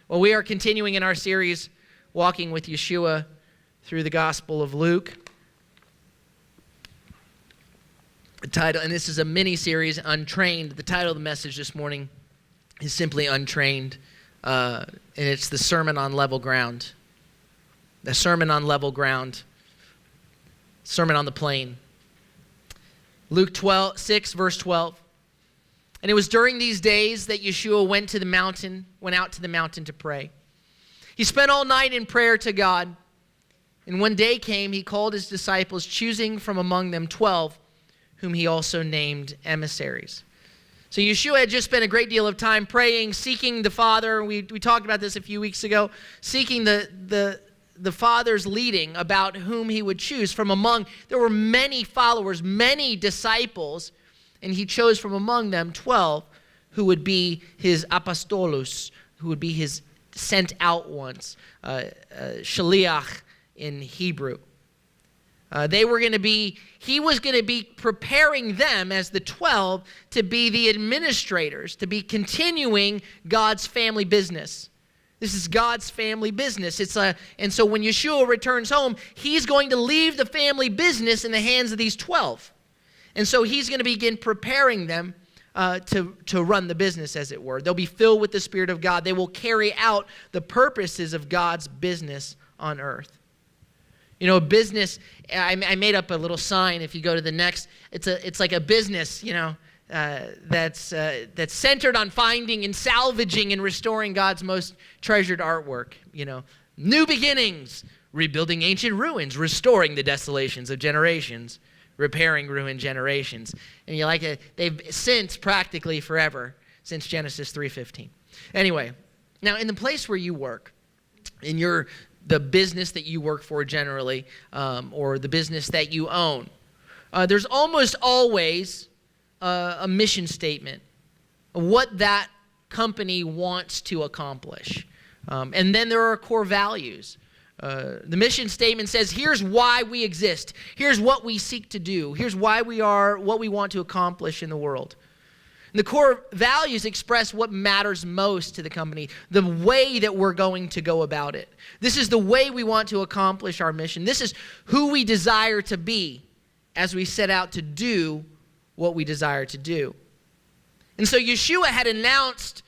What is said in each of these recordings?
Well, we are continuing in our series, Walking with Yeshua through the Gospel of Luke. The title, and this is a mini-series, Untrained. The title of the message this morning is simply Untrained, and it's the Sermon on Level Ground. The Sermon on Level Ground. Sermon on the Plain. Luke 6, verse 12. And it was during these days that Yeshua went out to the mountain to pray. He spent all night in prayer to God. And when day came, he called his disciples, choosing from among them 12, whom he also named emissaries. So Yeshua had just spent a great deal of time praying, seeking the Father. We talked about this a few weeks ago, seeking the Father's leading about whom he would choose. There were many followers, many disciples, and he chose from among them 12 who would be his apostolos, who would be his sent out ones, shaliach in Hebrew. He was going to be preparing them as the 12 to be the administrators, to be continuing God's family business. This is God's family business. And so when Yeshua returns home, he's going to leave the family business in the hands of these 12. And so he's going to begin preparing them to run the business, as it were. They'll be filled with the Spirit of God. They will carry out the purposes of God's business on earth. You know, business, I made up a little sign. If you go to the next, it's like a business, that's centered on finding and salvaging and restoring God's most treasured artwork. New beginnings, rebuilding ancient ruins, restoring the desolations of generations, repairing ruined generations. And you like it, they've since practically forever, since Genesis 3:15. Anyway, now in the place where you work, in the business that you work for generally, or the business that you own, there's almost always a mission statement of what that company wants to accomplish. And then there are core values. The mission statement says, here's why we exist. Here's what we seek to do. Here's why we are what we want to accomplish in the world. And the core values express what matters most to the company, the way that we're going to go about it. This is the way we want to accomplish our mission. This is who we desire to be as we set out to do what we desire to do. And so Yeshua had announced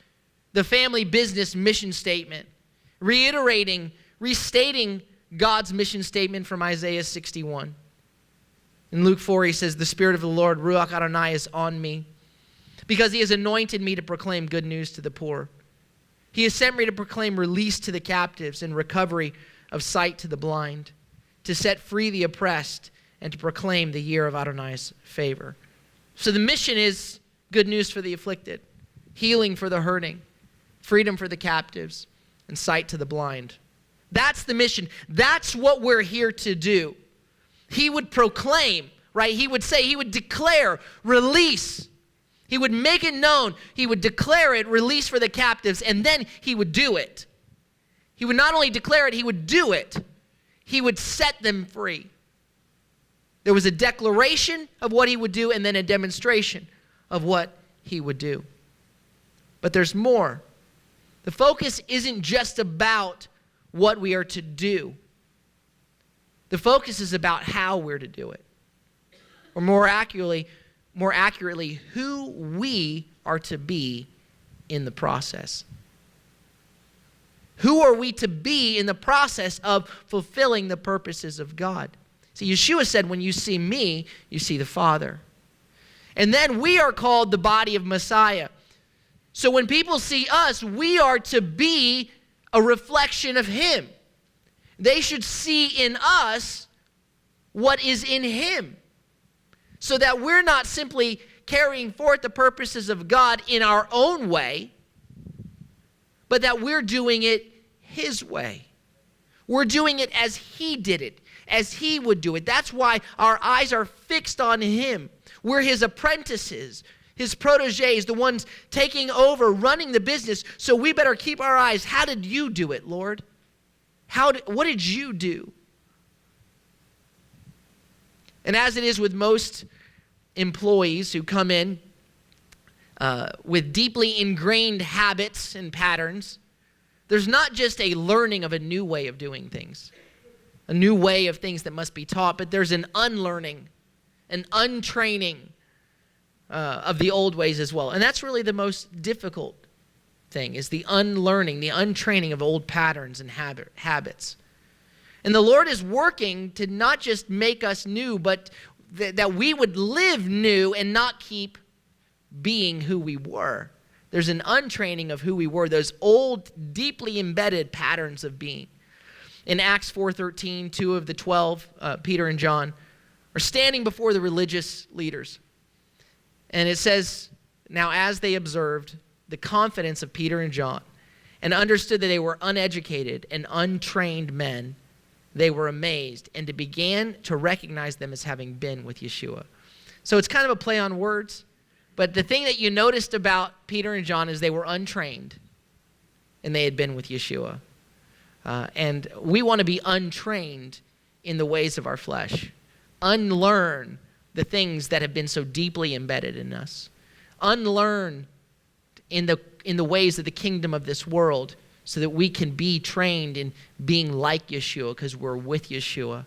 the family business mission statement, restating God's mission statement from Isaiah 61. In Luke 4, he says, the Spirit of the Lord, Ruach Adonai, is on me, because he has anointed me to proclaim good news to the poor. He has sent me to proclaim release to the captives and recovery of sight to the blind, to set free the oppressed, and to proclaim the year of Adonai's favor. So the mission is good news for the afflicted, healing for the hurting, freedom for the captives, and sight to the blind. That's the mission. That's what we're here to do. He would proclaim, right? He would declare release. He would make it known. He would declare it, release for the captives, and then he would do it. He would not only declare it, he would do it. He would set them free. There was a declaration of what he would do and then a demonstration of what he would do. But there's more. The focus isn't just about what we are to do. The focus is about how we're to do it. Or more accurately, who we are to be in the process. Who are we to be in the process of fulfilling the purposes of God? See, Yeshua said, when you see me, you see the Father. And then we are called the body of Messiah. So when people see us, we are to be a reflection of him. They should see in us what is in him, so that we're not simply carrying forth the purposes of God in our own way, but that we're doing it his way. We're doing it as he did it, as he would do it. That's why our eyes are fixed on him. We're his apprentices, his protégés, the ones taking over, running the business. So we better keep our eyes. How did you do it, Lord? What did you do? And as it is with most employees who come in with deeply ingrained habits and patterns, there's not just a learning of a new way of doing things, a new way of things that must be taught, but there's an unlearning, an untraining of the old ways as well. And that's really the most difficult thing, is the unlearning, the untraining of old patterns and habits. And the Lord is working to not just make us new, but that we would live new and not keep being who we were. There's an untraining of who we were, those old, deeply embedded patterns of being. In Acts 4:13, 2 of the 12, Peter and John, are standing before the religious leaders. And it says, now as they observed the confidence of Peter and John and understood that they were uneducated and untrained men, they were amazed and began to recognize them as having been with Yeshua. So it's kind of a play on words, but the thing that you noticed about Peter and John is they were untrained and they had been with Yeshua. And we want to be untrained in the ways of our flesh. Unlearn the things that have been so deeply embedded in us. Unlearn in the ways of the kingdom of this world so that we can be trained in being like Yeshua because we're with Yeshua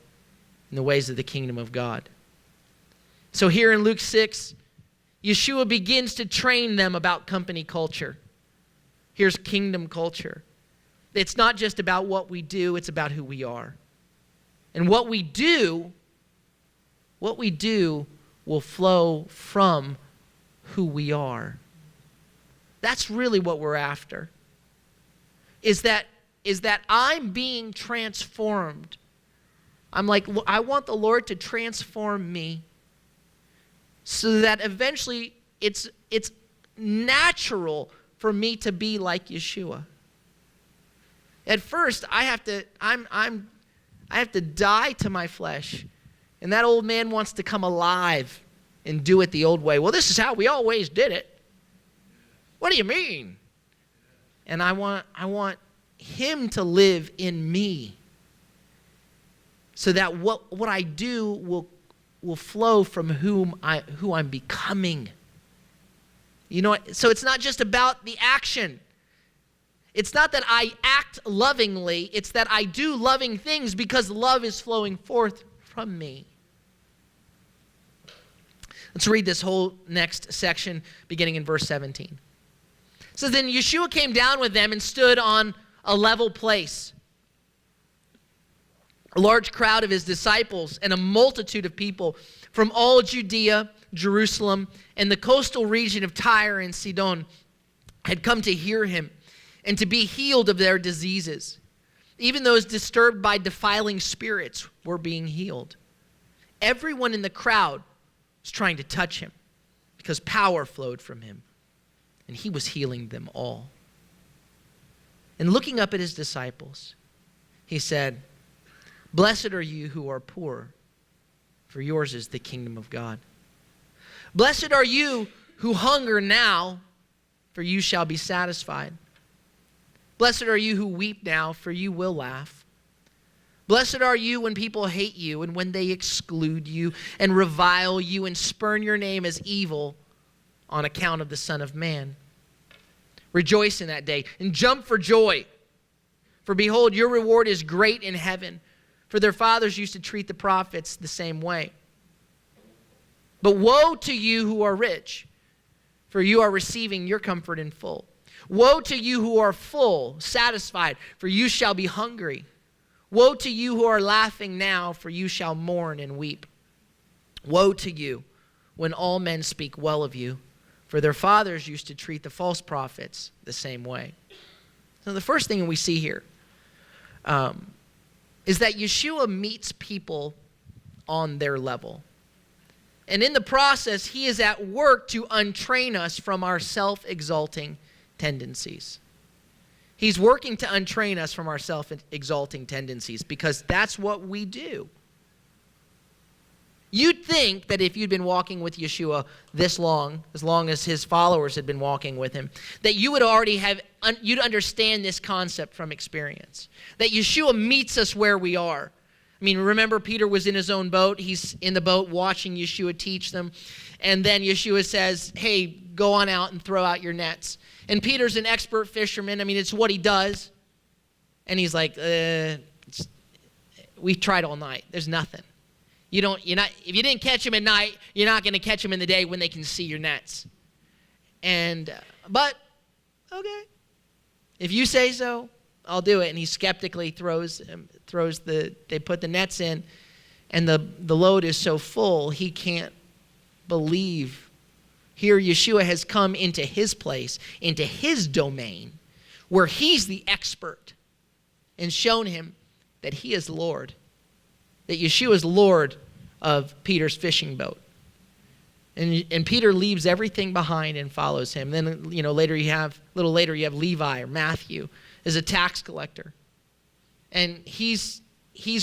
in the ways of the kingdom of God. So here in Luke 6, Yeshua begins to train them about company culture. Here's kingdom culture. It's not just about what we do, it's about who we are. And what we do will flow from who we are. That's really what we're after. Is that I'm being transformed. I'm like, I want the Lord to transform me so that eventually it's natural for me to be like Yeshua. At first, I have to die to my flesh. And that old man wants to come alive and do it the old way. Well, this is how we always did it. What do you mean? And I want him to live in me so that what I do will flow from who I'm becoming. You know, so it's not just about the action. It's not that I act lovingly, it's that I do loving things because love is flowing forth from me. Let's read this whole next section beginning in verse 17. It says, then Yeshua came down with them and stood on a level place. A large crowd of his disciples and a multitude of people from all Judea, Jerusalem, and the coastal region of Tyre and Sidon had come to hear him and to be healed of their diseases. Even those disturbed by defiling spirits were being healed. Everyone in the crowd was trying to touch him because power flowed from him, and he was healing them all. And looking up at his disciples, he said, blessed are you who are poor, for yours is the kingdom of God. Blessed are you who hunger now, for you shall be satisfied. Blessed are you who weep now, for you will laugh. Blessed are you when people hate you and when they exclude you and revile you and spurn your name as evil on account of the Son of Man. Rejoice in that day and jump for joy. For behold, your reward is great in heaven, for their fathers used to treat the prophets the same way. But woe to you who are rich, for you are receiving your comfort in full. Woe to you who are full, satisfied, for you shall be hungry. Woe to you who are laughing now, for you shall mourn and weep. Woe to you when all men speak well of you, for their fathers used to treat the false prophets the same way. So the first thing we see here is that Yeshua meets people on their level. And in the process, he is at work to untrain us from our self-exalting tendencies. He's working to untrain us from our self-exalting tendencies because that's what we do. You'd think that if you'd been walking with Yeshua this long, as long as his followers had been walking with him, that you would already you'd understand this concept from experience. That Yeshua meets us where we are. I mean, remember Peter was in his own boat. He's in the boat watching Yeshua teach them. And then Yeshua says, hey, go on out and throw out your nets. And Peter's an expert fisherman. I mean, it's what he does. And he's like, we've tried all night. There's nothing. If you didn't catch them at night, you're not going to catch them in the day when they can see your nets. But, okay. If you say so, I'll do it. And he skeptically they put the nets in, and the load is so full, he can't believe. Here, Yeshua has come into his place, into his domain, where he's the expert, and shown him that he is Lord, that Yeshua is Lord of Peter's fishing boat. And Peter leaves everything behind and follows him. Then, a little later you have Levi or Matthew as a tax collector. And he's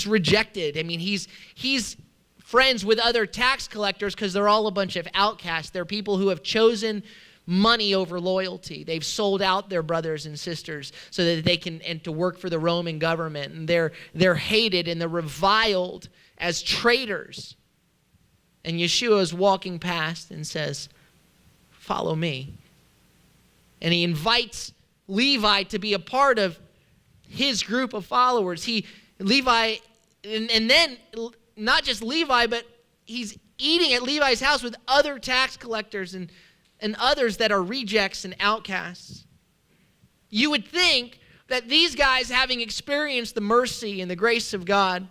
rejected. I mean, he's friends with other tax collectors because they're all a bunch of outcasts. They're people who have chosen money over loyalty. They've sold out their brothers and sisters so that they can, and to work for the Roman government. And they're hated and they're reviled as traitors. And Yeshua is walking past and says, "Follow me." And he invites Levi to be a part of his group of followers. Levi, and then not just Levi, but he's eating at Levi's house with other tax collectors and others that are rejects and outcasts. You would think that these guys, having experienced the mercy and the grace of God,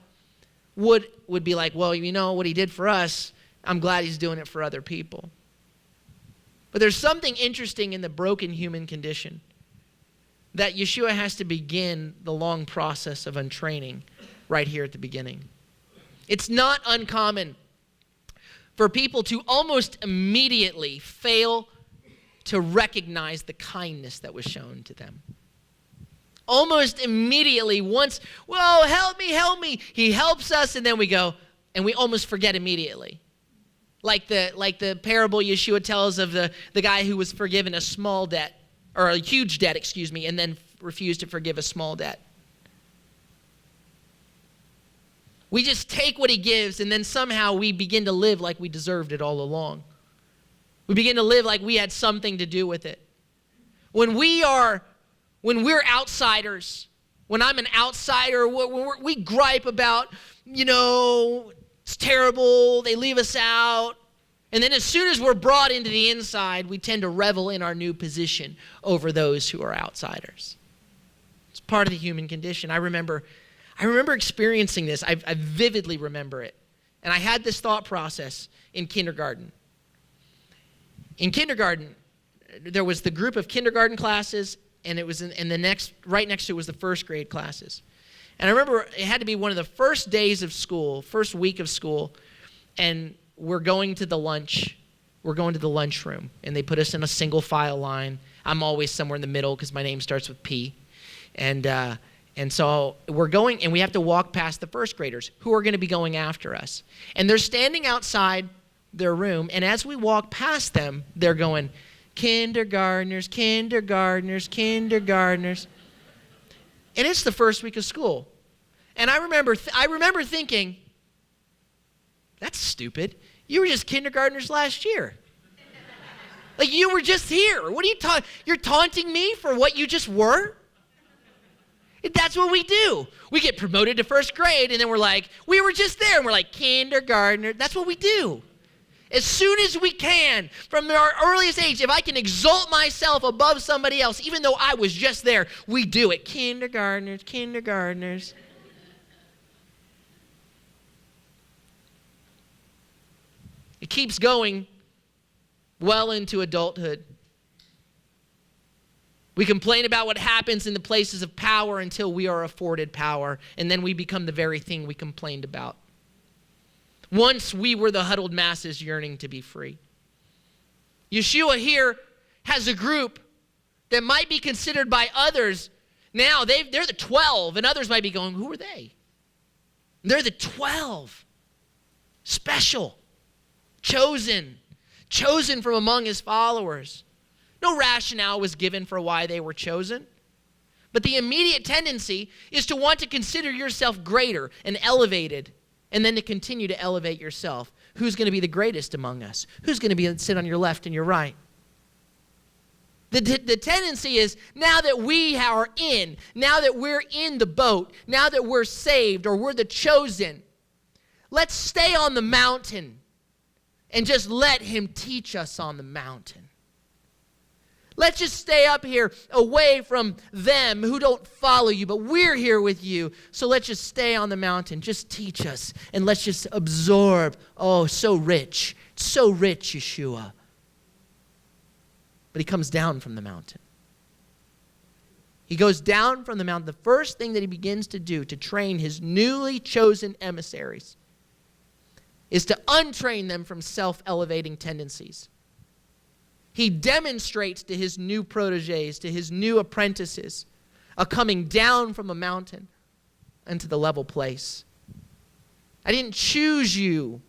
would be like, well, what he did for us, I'm glad he's doing it for other people. But there's something interesting in the broken human condition that Yeshua has to begin the long process of untraining right here at the beginning. It's not uncommon for people to almost immediately fail to recognize the kindness that was shown to them. Almost immediately, help me. He helps us, and then we go, and we almost forget immediately. Like the parable Yeshua tells of the guy who was forgiven a small debt, or a huge debt, and then refused to forgive a small debt. We just take what he gives, and then somehow we begin to live like we deserved it all along. We begin to live like we had something to do with it. When we're outsiders, when I'm an outsider, we gripe about, it's terrible, they leave us out. And then as soon as we're brought into the inside, we tend to revel in our new position over those who are outsiders. It's part of the human condition. I remember experiencing this. I vividly remember it. And I had this thought process in kindergarten. In kindergarten, there was the group of kindergarten classes, and it was right next to it was the first grade classes. And I remember it had to be one of the first days of school, first week of school, and we're going to the lunchroom, and they put us in a single file line. I'm always somewhere in the middle because my name starts with P. And so we're going, and we have to walk past the first graders who are going to be going after us. And they're standing outside their room, and as we walk past them, they're going, kindergartners, kindergartners, kindergartners. And it's the first week of school. And I remember thinking, that's stupid. You were just kindergartners last year. Like, you were just here. What are you You're taunting me for what you just were? That's what we do. We get promoted to first grade, and then we're like, we were just there. And we're like, kindergartner. That's what we do. As soon as we can, from our earliest age, if I can exalt myself above somebody else, even though I was just there, we do it. Kindergartners, kindergartners. It keeps going well into adulthood. We complain about what happens in the places of power until we are afforded power, and then we become the very thing we complained about. Once we were the huddled masses yearning to be free. Yeshua here has a group that might be considered by others. Now, they're the 12, and others might be going, who are they? They're the 12. Special. Chosen from among his followers. No rationale was given for why they were chosen. But the immediate tendency is to want to consider yourself greater and elevated, and then to continue to elevate yourself. Who's going to be the greatest among us? Who's going to sit on your left and your right? The tendency is now that we are in, now that we're in the boat, now that we're saved or we're the chosen, let's stay on the mountain and just let him teach us on the mountain. Let's just stay up here away from them who don't follow you, but we're here with you. So let's just stay on the mountain. Just teach us and let's just absorb. Oh, so rich, Yeshua. But he comes down from the mountain. He goes down from the mountain. The first thing that he begins to do to train his newly chosen emissaries is to untrain them from self-elevating tendencies. He demonstrates to his new proteges, to his new apprentices, a coming down from a mountain into the level place. I didn't choose you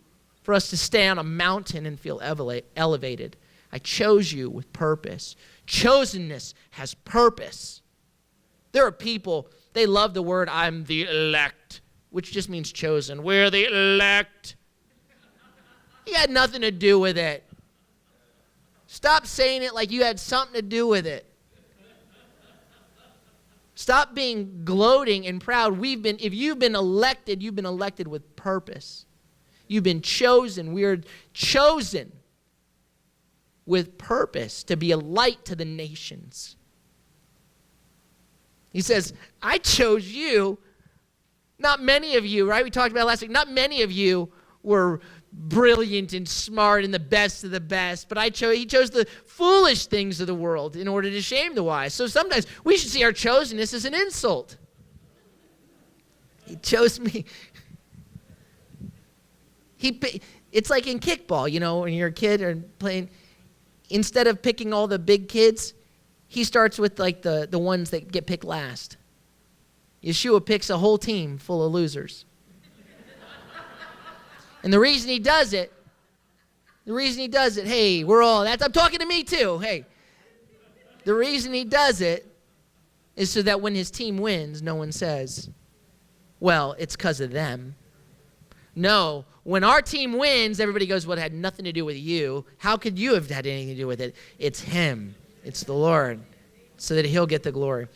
for us to stay on a mountain and feel elevated. I chose you with purpose. Chosenness has purpose. There are people, they love the word, I'm the elect, which just means chosen. We're the elect. You had nothing to do with it. Stop saying it like you had something to do with it. Stop being gloating and proud. If you've been elected with purpose. You've been chosen. We are chosen with purpose to be a light to the nations. He says, I chose you. Not many of you, right? We talked about it last week. Not many of you were brilliant and smart and the best of the best, but he chose the foolish things of the world in order to shame the wise. So sometimes we should see our chosenness as an insult. He chose me. It's like in kickball, when you're a kid and playing. Instead of picking all the big kids, he starts with like the ones that get picked last. Yeshua picks a whole team full of losers. And the reason he does it, hey, I'm talking to me too, hey. The reason he does it is so that when his team wins, no one says, well, it's because of them. No, when our team wins, everybody goes, well, it had nothing to do with you. How could you have had anything to do with it? It's him. It's the Lord, so that he'll get the glory.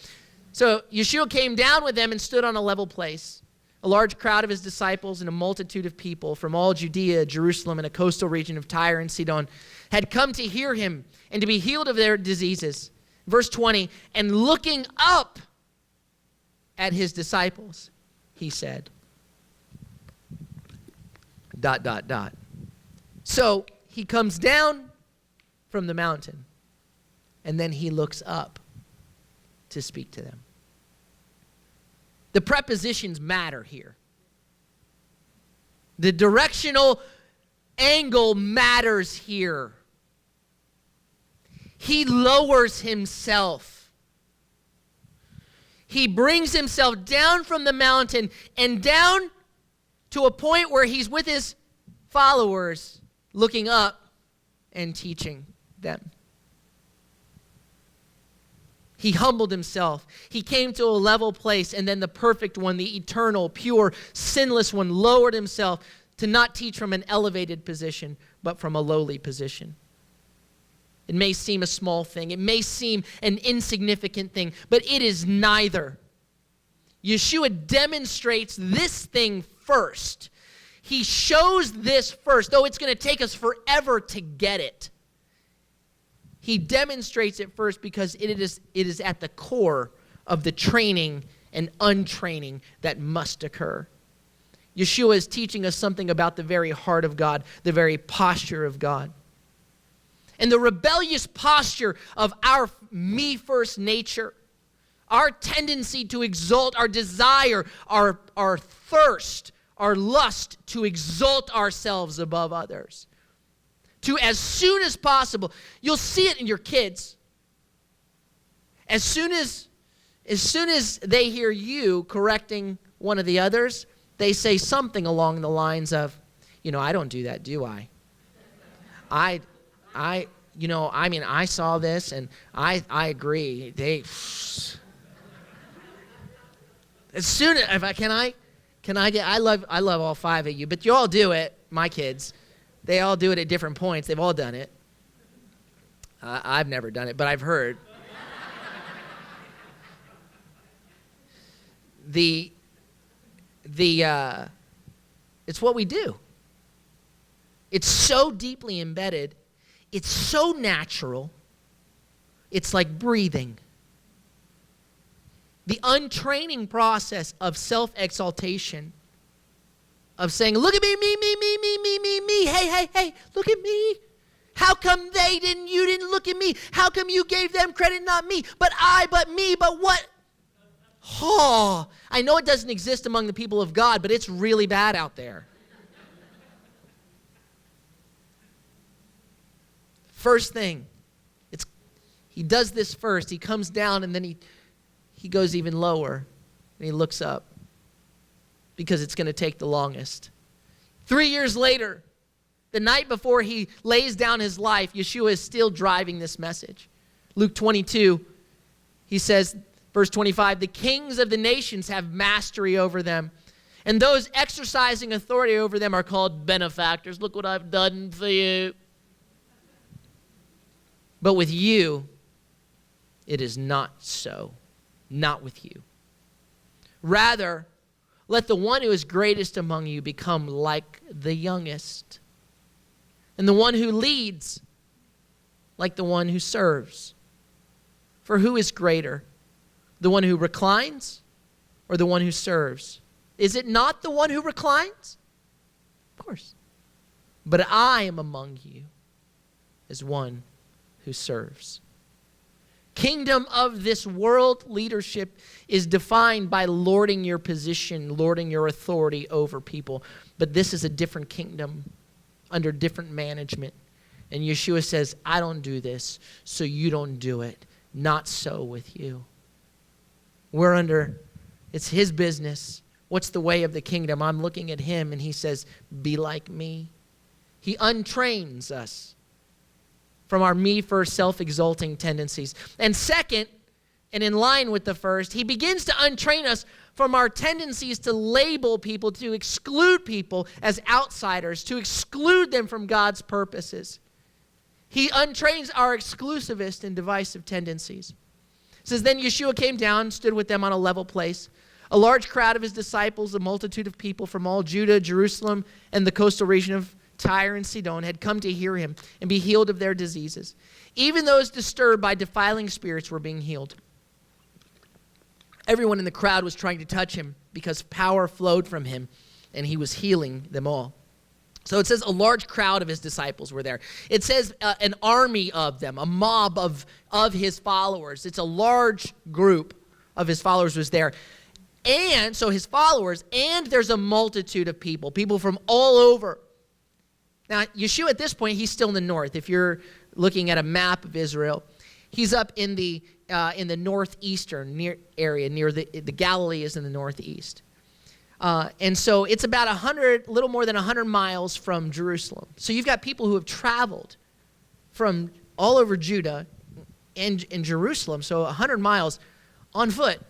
So Yeshua came down with them and stood on a level place. A large crowd of his disciples and a multitude of people from all Judea, Jerusalem, and a coastal region of Tyre and Sidon had come to hear him and to be healed of their diseases. Verse 20, and looking up at his disciples, he said, ... So he comes down from the mountain, and then he looks up to speak to them. The prepositions matter here. The directional angle matters here. He lowers himself. He brings himself down from the mountain and down to a point where he's with his followers, looking up and teaching them. He humbled himself. He came to a level place, and then the perfect one, the eternal, pure, sinless one, lowered himself to not teach from an elevated position, but from a lowly position. It may seem a small thing. It may seem an insignificant thing, but it is neither. Yeshua demonstrates this thing first. He shows this first, though it's going to take us forever to get it. He demonstrates it first because it is at the core of the training and untraining that must occur. Yeshua is teaching us something about the very heart of God, the very posture of God. And the rebellious posture of our me-first nature, our tendency to exalt, our desire, our thirst, our lust to exalt ourselves above others. To as soon as possible, you'll see it in your kids. As soon as they hear you correcting one of the others, they say something along the lines of, I don't do that, do I? I saw this and I agree. I love all five of you, but you all do it, my kids. They all do it at different points. They've all done it. I've never done it, but I've heard. It's what we do. It's so deeply embedded. It's so natural. It's like breathing. The untraining process of self-exaltation, of saying, look at me, me, hey, look at me. How come you didn't look at me? How come you gave them credit, not me? But me, but what? Oh, I know it doesn't exist among the people of God, but it's really bad out there. First thing, he does this first. He comes down and then he goes even lower and he looks up because it's going to take the longest. 3 years later, the night before he lays down his life, Yeshua is still driving this message. Luke 22, he says, verse 25, the kings of the nations have mastery over them, and those exercising authority over them are called benefactors. Look what I've done for you. But with you, it is not so. Not with you. Rather, let the one who is greatest among you become like the youngest, and the one who leads like the one who serves. For who is greater, the one who reclines or the one who serves? Is it not the one who reclines? Of course. But I am among you as one who serves. Kingdom of this world leadership is defined by lording your position, lording your authority over people. But this is a different kingdom under different management. And Yeshua says, I don't do this, so you don't do it. Not so with you. It's his business. What's the way of the kingdom? I'm looking at him and he says, be like me. He untrains us from our me-first, self-exalting tendencies. And second, and in line with the first, he begins to untrain us from our tendencies to label people, to exclude people as outsiders, to exclude them from God's purposes. He untrains our exclusivist and divisive tendencies. It says, then Yeshua came down, stood with them on a level place. A large crowd of his disciples, a multitude of people from all Judah, Jerusalem, and the coastal region of Tyre and Sidon had come to hear him and be healed of their diseases. Even those disturbed by defiling spirits were being healed. Everyone in the crowd was trying to touch him because power flowed from him and he was healing them all. So it says a large crowd of his disciples were there. It says an army of them, a mob of his followers. It's a large group of his followers was there. And so his followers, and there's a multitude of people from all over. Now, Yeshua at this point, he's still in the north. If you're looking at a map of Israel, he's up in the northeastern area, near the Galilee is in the northeast. And so it's about a little more than 100 miles from Jerusalem. So you've got people who have traveled from all over Judah and Jerusalem, so 100 miles on foot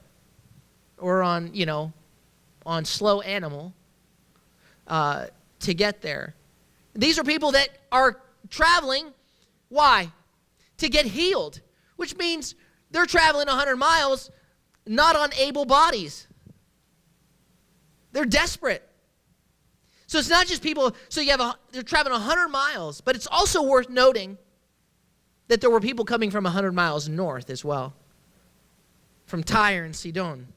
or on slow animal to get there. These are people that are traveling. Why? To get healed, which means they're traveling 100 miles not on able bodies. They're desperate. So it's not just people, so they're traveling 100 miles, but it's also worth noting that there were people coming from 100 miles north as well, from Tyre and Sidon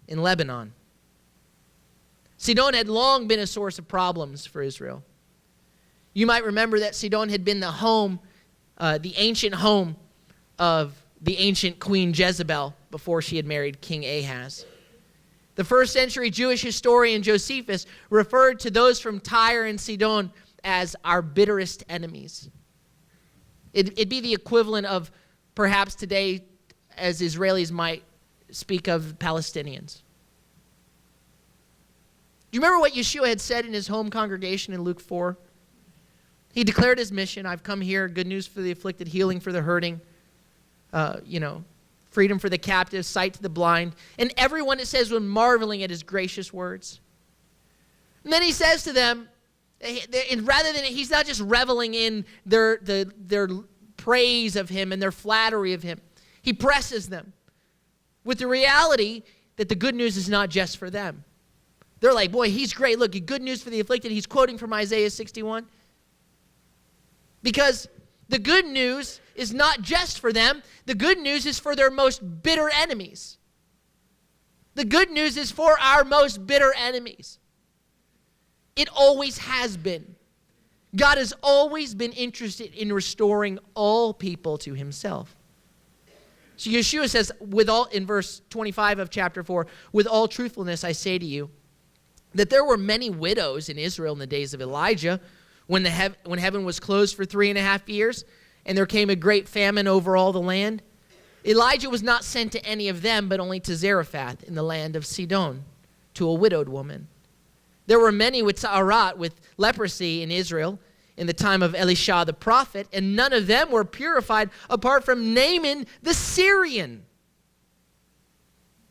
in Lebanon. Sidon had long been a source of problems for Israel. You might remember that Sidon had been the ancient home of the ancient Queen Jezebel before she had married King Ahaz. The first century Jewish historian Josephus referred to those from Tyre and Sidon as our bitterest enemies. It'd be the equivalent of perhaps today as Israelis might speak of Palestinians. Do you remember what Yeshua had said in his home congregation in Luke 4? He declared his mission. I've come here, good news for the afflicted, healing for the hurting, freedom for the captive, sight to the blind. And everyone, it says, was marveling at his gracious words. And then he says to them, and rather than, he's not just reveling in their praise of him and their flattery of him. He presses them with the reality that the good news is not just for them. They're like, boy, he's great. Look, good news for the afflicted. He's quoting from Isaiah 61. Because the good news is not just for them. The good news is for their most bitter enemies. The good news is for our most bitter enemies. It always has been. God has always been interested in restoring all people to himself. So Yeshua says, in verse 25 of chapter 4, with all truthfulness I say to you, that there were many widows in Israel in the days of Elijah, when heaven was closed for 3.5 years, and there came a great famine over all the land. Elijah was not sent to any of them, but only to Zarephath in the land of Sidon, to a widowed woman. There were many with Sa'arat, with leprosy in Israel, in the time of Elisha the prophet, and none of them were purified apart from Naaman the Syrian.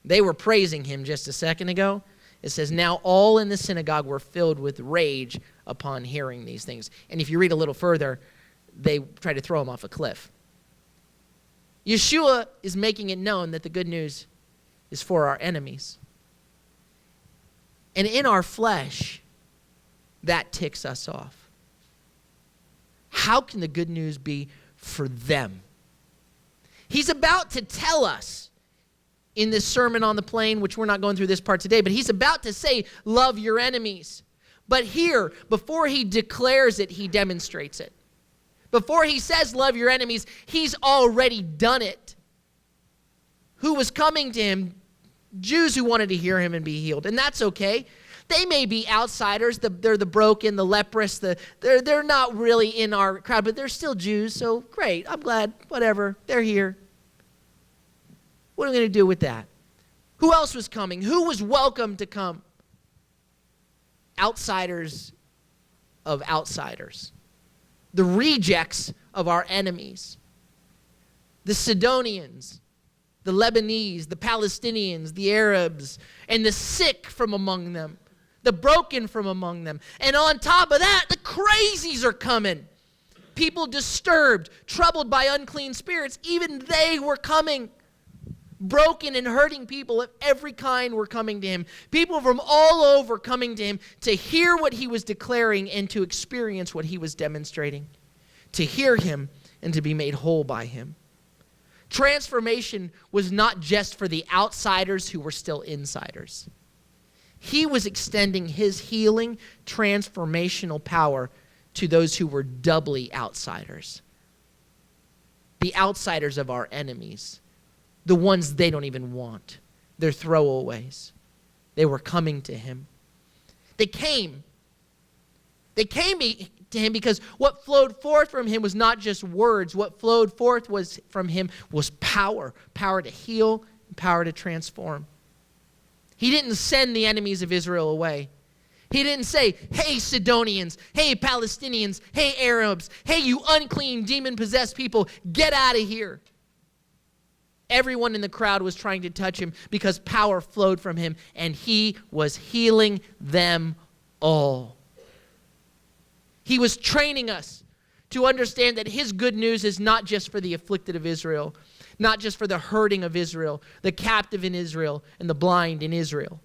They were praising him just a second ago. It says, now all in the synagogue were filled with rage upon hearing these things. And if you read a little further, they try to throw him off a cliff. Yeshua is making it known that the good news is for our enemies. And in our flesh, that ticks us off. How can the good news be for them? He's about to tell us in this Sermon on the Plain, which we're not going through this part today, but he's about to say, love your enemies. But here, before he declares it, he demonstrates it. Before he says, love your enemies, he's already done it. Who was coming to him? Jews who wanted to hear him and be healed. And that's okay. They may be outsiders. They're the broken, the leprous. They're not really in our crowd, but they're still Jews. So great. I'm glad. Whatever. They're here. What are we going to do with that? Who else was coming? Who was welcome to come? Outsiders of outsiders. The rejects of our enemies. The Sidonians, the Lebanese, the Palestinians, the Arabs, and the sick from among them. The broken from among them. And on top of that, the crazies are coming. People disturbed, troubled by unclean spirits. Even they were coming. Broken and hurting people of every kind were coming to him. People from all over coming to him to hear what he was declaring and to experience what he was demonstrating. To hear him and to be made whole by him. Transformation was not just for the outsiders who were still insiders. He was extending his healing, transformational power to those who were doubly outsiders. The outsiders of our enemies. The ones they don't even want. They're throwaways. They were coming to him. They came. They came to him because what flowed forth from him was not just words. What flowed forth from him was power. Power to heal, power to transform. He didn't send the enemies of Israel away. He didn't say, hey, Sidonians, hey, Palestinians, hey, Arabs, hey, you unclean, demon-possessed people, get out of here. Everyone in the crowd was trying to touch him because power flowed from him, and he was healing them all. He was training us to understand that his good news is not just for the afflicted of Israel, not just for the hurting of Israel, the captive in Israel, and the blind in Israel.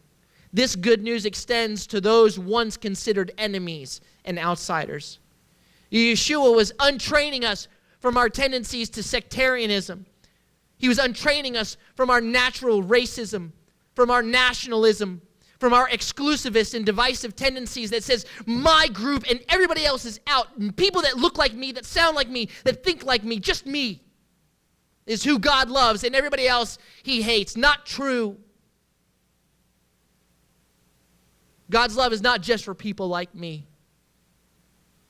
This good news extends to those once considered enemies and outsiders. Yeshua was untraining us from our tendencies to sectarianism. He was untraining us from our natural racism, from our nationalism, from our exclusivist and divisive tendencies that says my group and everybody else is out. And people that look like me, that sound like me, that think like me, just me is who God loves, and everybody else he hates. Not true. God's love is not just for people like me.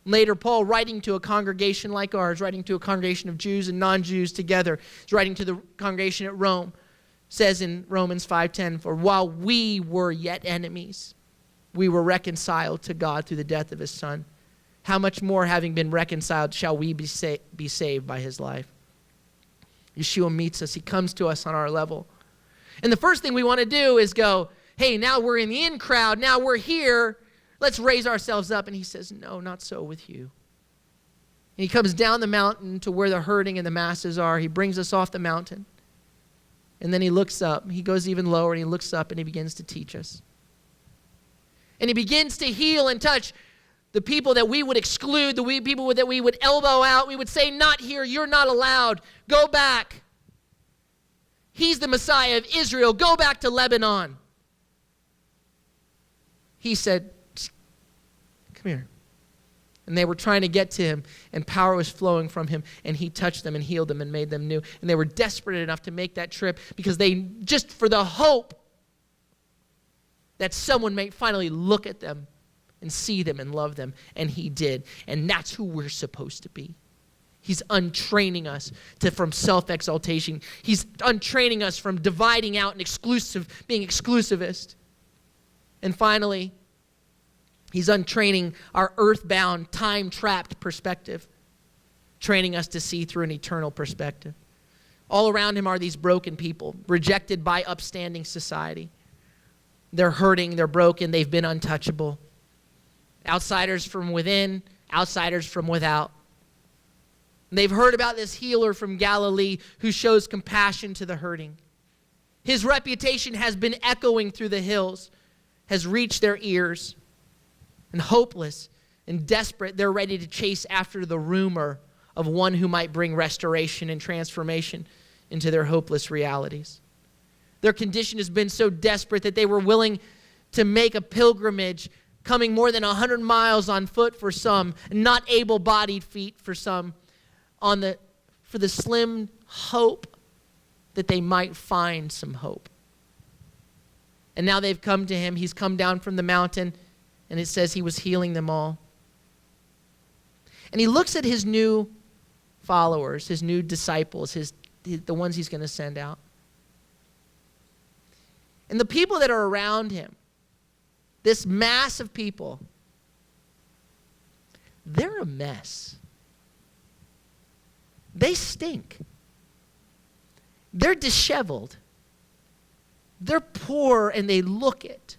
Later, Paul, writing to a congregation like ours, writing to a congregation of Jews and non-Jews together, he's writing to the congregation at Rome, says in Romans 5:10, for while we were yet enemies, we were reconciled to God through the death of his Son. How much more, having been reconciled, shall we be saved by his life? Yeshua meets us. He comes to us on our level. And the first thing we want to do is go, hey, now we're in the in crowd. Now we're here. Let's raise ourselves up. And he says, no, not so with you. he comes down the mountain to where the hurting and the masses are. He brings us off the mountain. And then he looks up. He goes even lower and he looks up and he begins to teach us. And he begins to heal and touch the people that we would exclude, the people that we would elbow out. We would say, not here, you're not allowed. Go back. He's the Messiah of Israel. Go back to Lebanon. He said, come here. And they were trying to get to him, and power was flowing from him, and he touched them and healed them and made them new. And they were desperate enough to make that trip because they, just for the hope that someone may finally look at them and see them and love them. And he did. And that's who we're supposed to be. He's untraining us from self-exaltation. He's untraining us from dividing out and being exclusivist. And finally, he's untraining our earthbound, time-trapped perspective, training us to see through an eternal perspective. All around him are these broken people, rejected by upstanding society. They're hurting, they're broken, they've been untouchable. Outsiders from within, outsiders from without. They've heard about this healer from Galilee who shows compassion to the hurting. His reputation has been echoing through the hills, has reached their ears. And hopeless and desperate, they're ready to chase after the rumor of one who might bring restoration and transformation into their hopeless realities. Their condition has been so desperate that they were willing to make a pilgrimage, coming more than 100 miles on foot for some, not able-bodied feet for some, for the slim hope that they might find some hope. And now they've come to him. He's come down from the mountain, and it says he was healing them all. And he looks at his new followers, his new disciples, the ones he's going to send out. And the people that are around him, this mass of people, they're a mess. They stink. They're disheveled. They're poor and they look it.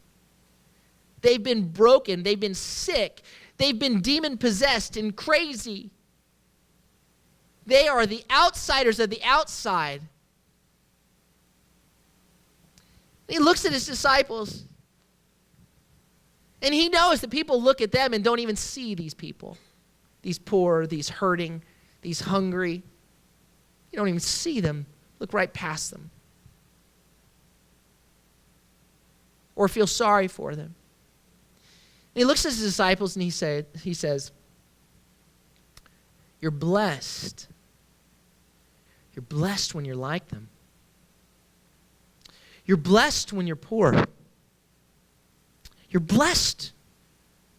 They've been broken. They've been sick. They've been demon-possessed and crazy. They are the outsiders of the outside. He looks at his disciples, and he knows that people look at them and don't even see these people, these poor, these hurting, these hungry. You don't even see them. Look right past them. Or feel sorry for them. And he looks at his disciples and he says, you're blessed. You're blessed when you're like them. You're blessed when you're poor. You're blessed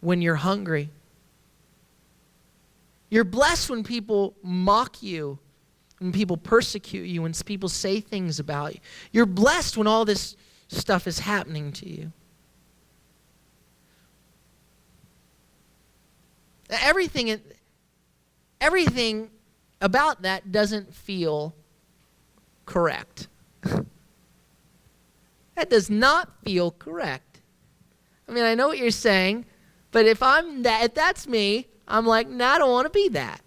when you're hungry. You're blessed when people mock you, when people persecute you, when people say things about you. You're blessed when all this stuff is happening to you. Everything about that doesn't feel correct. That does not feel correct. I mean, I know what you're saying, but if that's me, I'm like, no, I don't want to be that.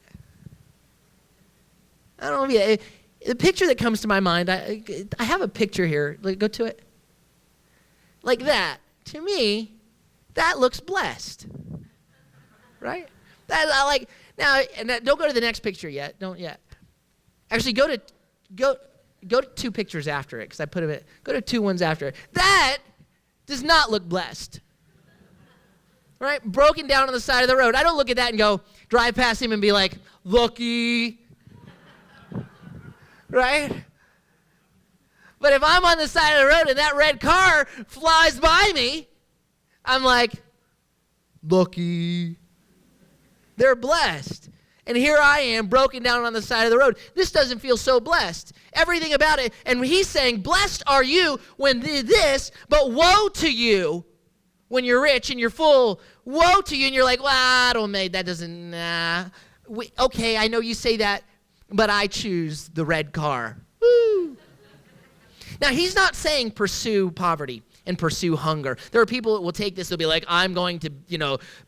I don't want to be that. The picture that comes to my mind, I have a picture here. Go to it. Like that. To me, that looks blessed. Right? Don't go to the next picture yet. Don't yet. Actually, go to two pictures after it, because I put them go to two ones after it. That does not look blessed. Right? Broken down on the side of the road. I don't look at that and go, drive past him and be like, lucky. Right? But if I'm on the side of the road and that red car flies by me, I'm like, lucky. They're blessed. And here I am, broken down on the side of the road. This doesn't feel so blessed. Everything about it. And he's saying, blessed are you when this, but woe to you when you're rich and you're full. Woe to you, and you're like, well, I don't make that doesn't, okay, I know you say that, but I choose the red car. Woo. Now, he's not saying pursue poverty and pursue hunger. There are people that will take this, they'll be like, I'm going to,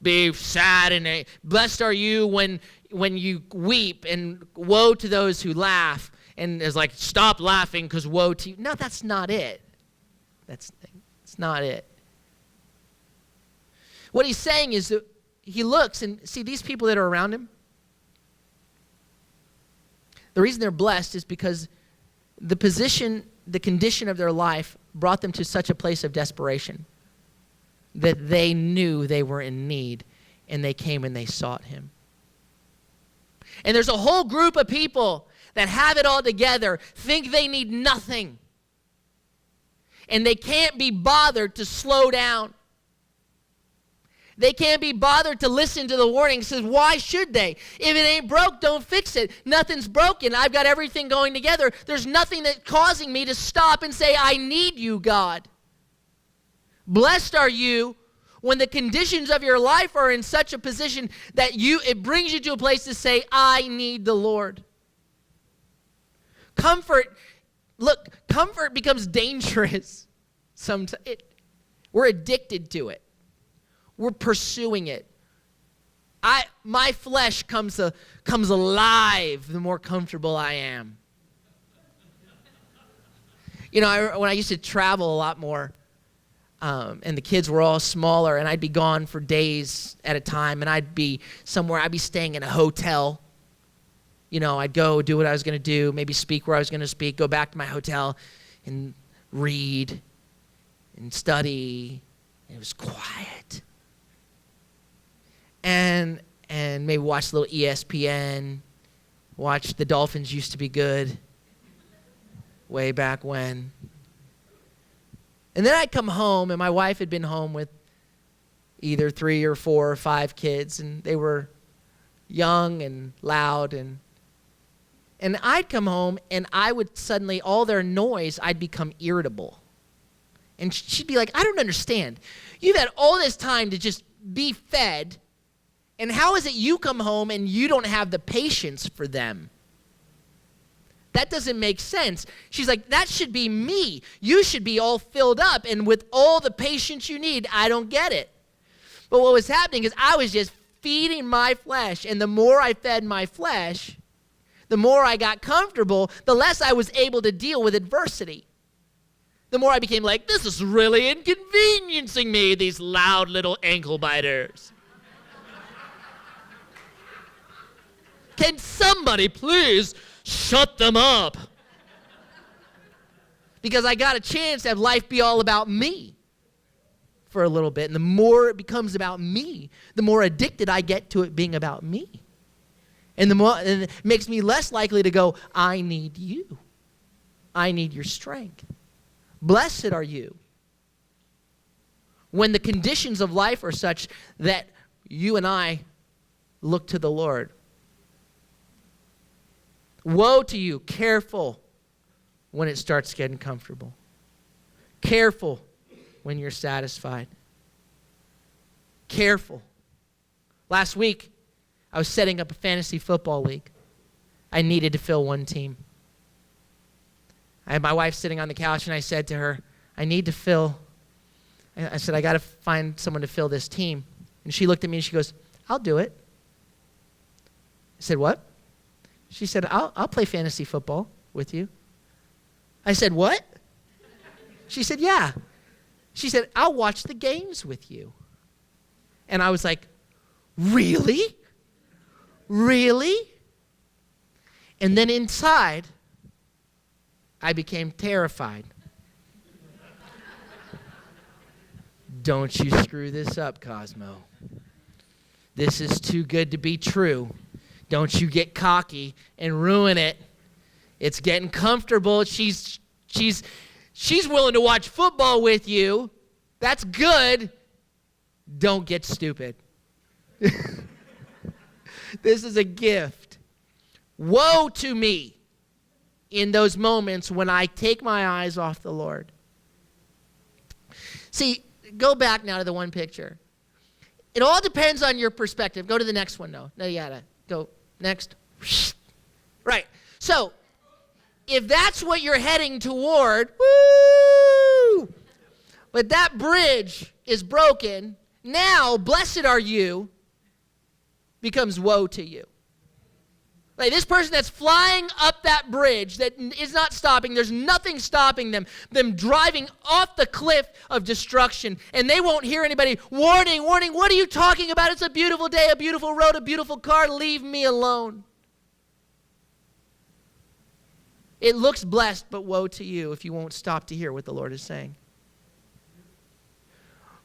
be sad, and blessed are you when when you weep, and woe to those who laugh, and it's like, stop laughing because woe to you. No, that's not it. That's not it. What he's saying is that he looks and see these people that are around him. The reason they're blessed is because the condition of their life brought them to such a place of desperation that they knew they were in need, and they came and they sought him. And there's a whole group of people that have it all together, think they need nothing, and they can't be bothered to slow down. They can't be bothered to listen to the warning. It says, why should they? If it ain't broke, don't fix it. Nothing's broken. I've got everything going together. There's nothing that's causing me to stop and say, I need you, God. Blessed are you when the conditions of your life are in such a position that it brings you to a place to say, I need the Lord. Comfort becomes dangerous. Sometimes we're addicted to it. We're pursuing it. My flesh comes alive the more comfortable I am. When I used to travel a lot more, and the kids were all smaller, and I'd be gone for days at a time, and I'd be staying in a hotel. I'd go do what I was going to do, maybe speak where I was going to speak, go back to my hotel and read and study. It was quiet. And maybe watch a little ESPN, watch the Dolphins used to be good way back when. And then I'd come home, and my wife had been home with either 3 or 4 or 5 kids, and they were young and loud. And I'd come home, and I would suddenly, all their noise, I'd become irritable. And she'd be like, I don't understand. You've had all this time to just be fed, and how is it you come home and you don't have the patience for them? That doesn't make sense. She's like, that should be me. You should be all filled up and with all the patience you need. I don't get it. But what was happening is I was just feeding my flesh, and the more I fed my flesh, the more I got comfortable, the less I was able to deal with adversity. The more I became like, this is really inconveniencing me, these loud little ankle biters. Can somebody please shut them up? Because I got a chance to have life be all about me for a little bit. And the more it becomes about me, the more addicted I get to it being about me. And and it makes me less likely to go, I need you. I need your strength. Blessed are you when the conditions of life are such that you and I look to the Lord. Woe to you, careful when it starts getting comfortable. Careful when you're satisfied. Careful. Last week, I was setting up a fantasy football league. I needed to fill one team. I had my wife sitting on the couch, and I said to her, I said, I got to find someone to fill this team. And she looked at me and she goes, I'll do it. I said, what? She said, I'll play fantasy football with you. I said, what? She said, yeah. She said, I'll watch the games with you. And I was like, really? Really? And then inside, I became terrified. Don't you screw this up, Cosmo. This is too good to be true. Don't you get cocky and ruin it. It's getting comfortable. She's willing to watch football with you. That's good. Don't get stupid. This is a gift. Woe to me in those moments when I take my eyes off the Lord. See, go back now to the one picture. It all depends on your perspective. Go to the next one, though. No, you gotta go next. Right. So, if that's what you're heading toward, woo! But that bridge is broken. Now, blessed are you becomes woe to you. Like this person that's flying up that bridge that is not stopping. There's nothing stopping them driving off the cliff of destruction. And they won't hear anybody, warning, warning, what are you talking about? It's a beautiful day, a beautiful road, a beautiful car. Leave me alone. It looks blessed, but woe to you if you won't stop to hear what the Lord is saying.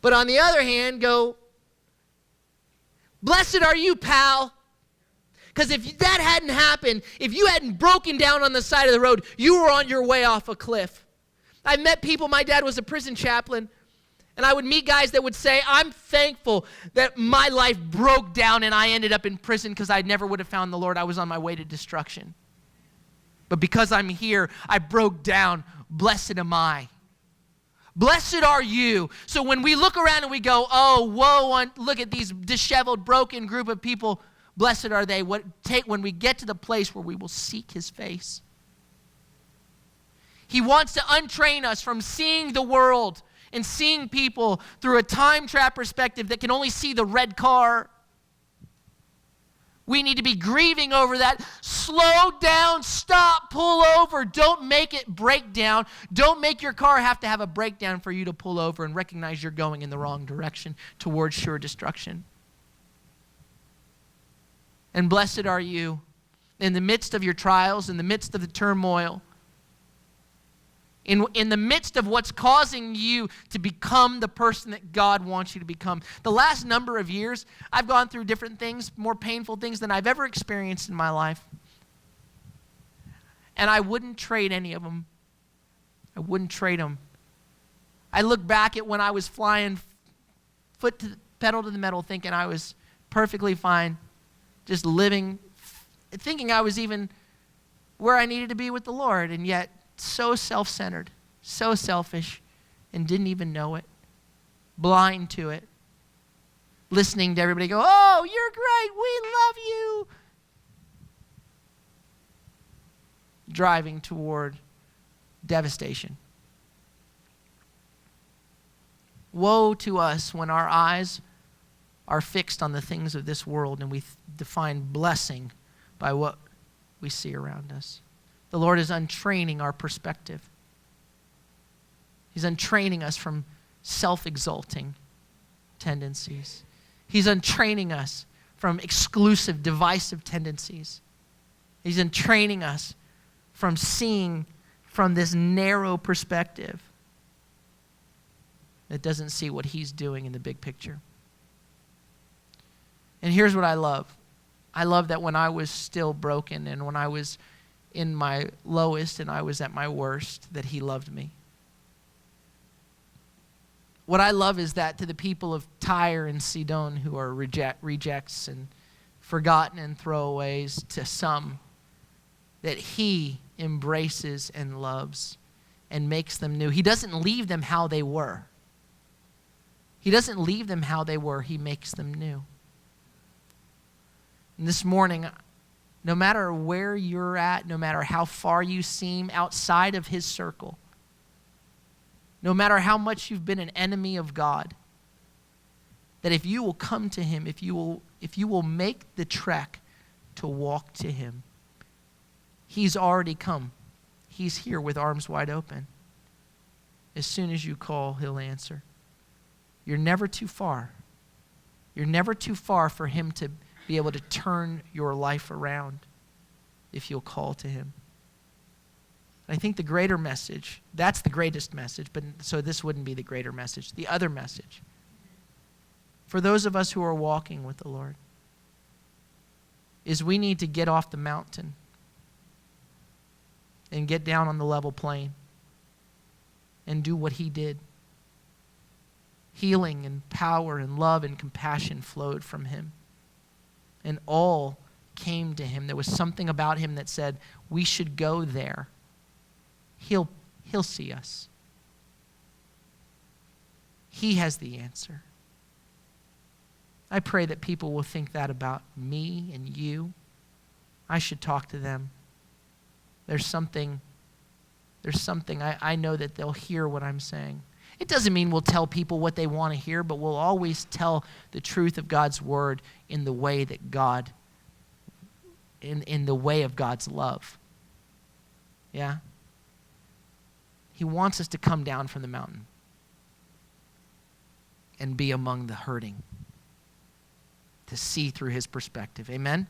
But on the other hand, go, blessed are you, pal. Because if that hadn't happened, if you hadn't broken down on the side of the road, you were on your way off a cliff. I've met people, my dad was a prison chaplain, and I would meet guys that would say, I'm thankful that my life broke down and I ended up in prison because I never would have found the Lord. I was on my way to destruction. But because I'm here, I broke down. Blessed am I. Blessed are you. So when we look around and we go, oh, woe, look at these disheveled, broken group of people, blessed are they when we get to the place where we will seek his face. He wants to untrain us from seeing the world and seeing people through a time trap perspective that can only see the red car. We need to be grieving over that. Slow down, stop, pull over. Don't make it break down. Don't make your car have to have a breakdown for you to pull over and recognize you're going in the wrong direction towards sure destruction. And blessed are you in the midst of your trials, in the midst of the turmoil, in the midst of what's causing you to become the person that God wants you to become. The last number of years, I've gone through different things, more painful things than I've ever experienced in my life. And I wouldn't trade any of them. I wouldn't trade them. I look back at when I was flying foot to the pedal to the metal, thinking I was perfectly fine, just living, thinking I was even where I needed to be with the Lord, and yet so self-centered, so selfish, and didn't even know it, blind to it, listening to everybody go, oh, you're great, we love you, driving toward devastation. Woe to us when our eyes are fixed on the things of this world and we define blessing by what we see around us. The Lord is untraining our perspective. He's untraining us from self-exalting tendencies. He's untraining us from exclusive, divisive tendencies. He's untraining us from seeing from this narrow perspective that doesn't see what he's doing in the big picture. And here's what I love. I love that when I was still broken and when I was in my lowest and I was at my worst, that he loved me. What I love is that to the people of Tyre and Sidon who are rejects and forgotten and throwaways, to some, that he embraces and loves and makes them new. He doesn't leave them how they were. He doesn't leave them how they were. He makes them new. And this morning, no matter where you're at, no matter how far you seem outside of his circle, no matter how much you've been an enemy of God, that if you will come to him, if you will make the trek to walk to him, he's already come. He's here with arms wide open. As soon as you call, he'll answer. You're never too far. You're never too far for him to be able to turn your life around if you'll call to him. I think the greater message, that's the greatest message, but so this wouldn't be the greater message. The other message, for those of us who are walking with the Lord, is we need to get off the mountain and get down on the level plain and do what he did. Healing and power and love and compassion flowed from him. And all came to him. There was something about him that said, we should go there. He'll see us. He has the answer. I pray that people will think that about me and you. I should talk to them. There's something I know that they'll hear what I'm saying. It doesn't mean we'll tell people what they want to hear, but we'll always tell the truth of God's word in the way that God in the way of God's love. Yeah? He wants us to come down from the mountain and be among the hurting, to see through his perspective. Amen?